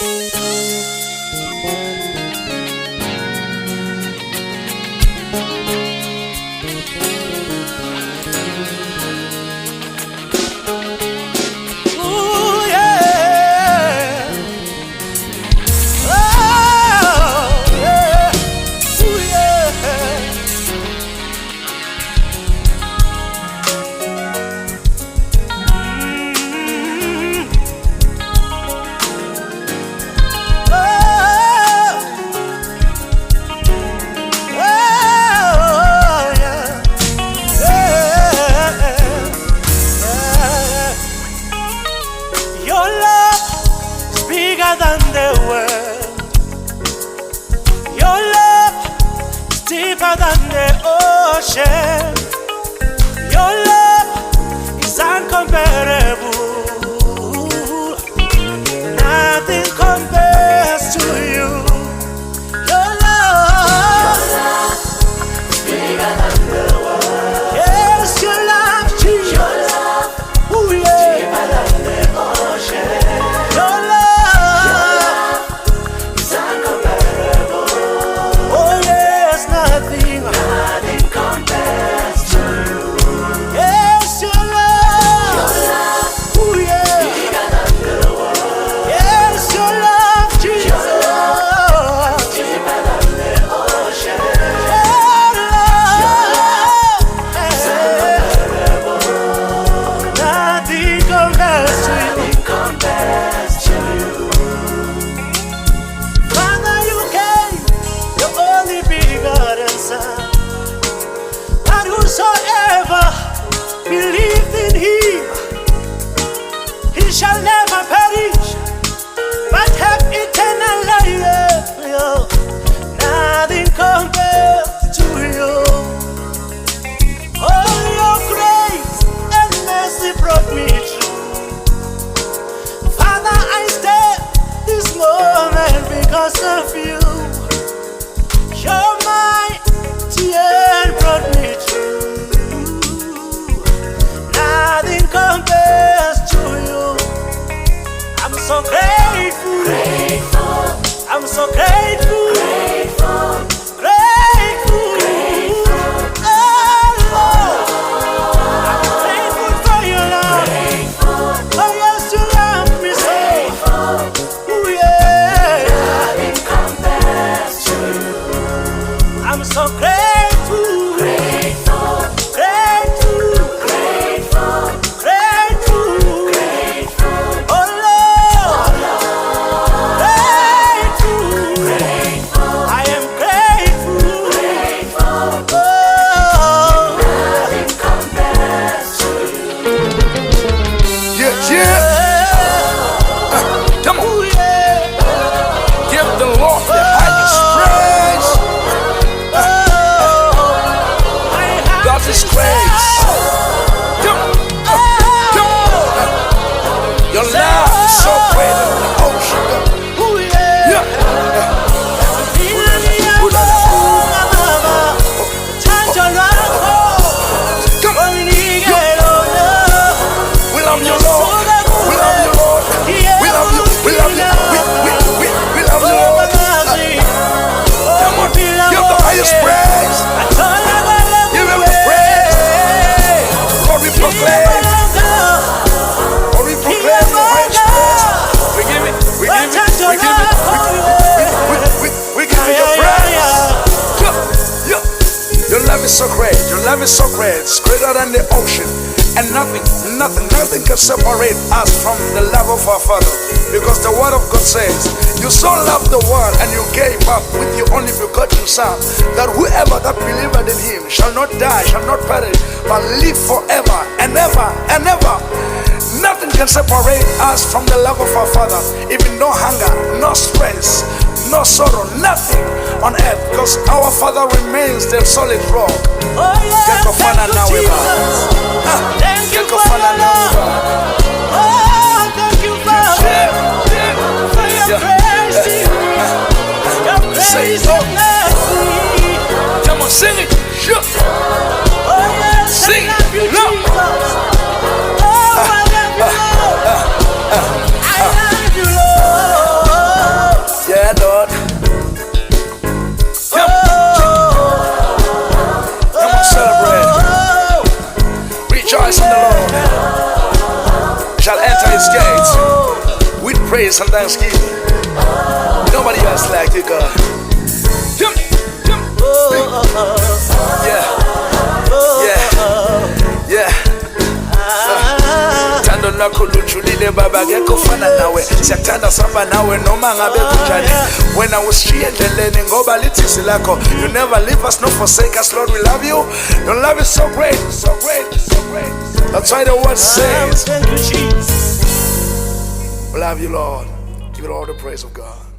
Ooh, yeah. Oh, yeah. Ooh, yeah. Your love is bigger than the world. Your love is deeper than the ocean. Your love is incomparable. Nothing compares to you. Your love is bigger than the world. Yes, your love, Jesus. Your love, ooh, yeah. Deeper than the ocean. Your love is incomparable. Oh yes, nothing compares to you. Yes, your love, ooh, yeah. Bigger than the world. Yes, your love, Jesus. Your love, deeper than the ocean. Your love is incomparable. Nothing compares to you. Father, you gave your only begotten Son, that whosoever believed in him, he shall never perish, but have eternal life. Nothing compares to you. All your grace and mercy brought me through. Father, I stand this moment because of you. You're mighty and brought me through. Nothing compares to you. I'm so grateful. I'm so grateful. Grateful. Oh, Lord. I'm grateful for your love. Oh, yes, you love me so. Ooh, yeah. I'm so grateful. Grateful. Oh, Lord. Grateful. I am grateful. Oh. Yeah, yeah. Come on. Ooh, yeah. Give the Lord the highest praise. God is grace. Come on. Come on. Your love is so great in the ocean. Ooh, yeah. Yeah. Come on. We love you, Lord. We love you, Lord. We love you. We love you. We love you, Lord. Come on. Give the highest praise. Give him the praise. Lord, we proclaim. Lord, we proclaim the highest praise. We give it. We give it. We give it. We give it your praise. Yeah. Your love is so great. Your love is so great. It's greater than the ocean. And nothing can separate us from the love of our Father. Because the word of God says, you so loved the world and you gave up with your only begotten Son, that whoever that believeth in him shall not die, shall not perish, but live forever and ever and ever. Nothing can separate us from the love of our Father. Even no hunger, no stress, no sorrow, nothing on earth. Because our Father remains the solid rock. Oh, yeah. Get kofana now, Thank you, Jesus. Thank you, Father. Oh, thank you, Father, for your grace, your grace and mercy. Come on, sing it. Sure. Oh, yes, Sing. I love you, No. Jesus. Oh, I love you, Lord. I love you, Lord. praise and thanksgiving. Nobody else like you, God. Yeah. Tando lako lujulile baba ngeke ufana nawe siyakuthanda sihamba nawe noma ngabe kunjani wena usishiye endleleni ngoba lithisi lakho you never leave us nor forsake us Lord we love you your love is so great so great so great that's why the word says Thank you, Jesus. we love you Lord give it all the praise of God.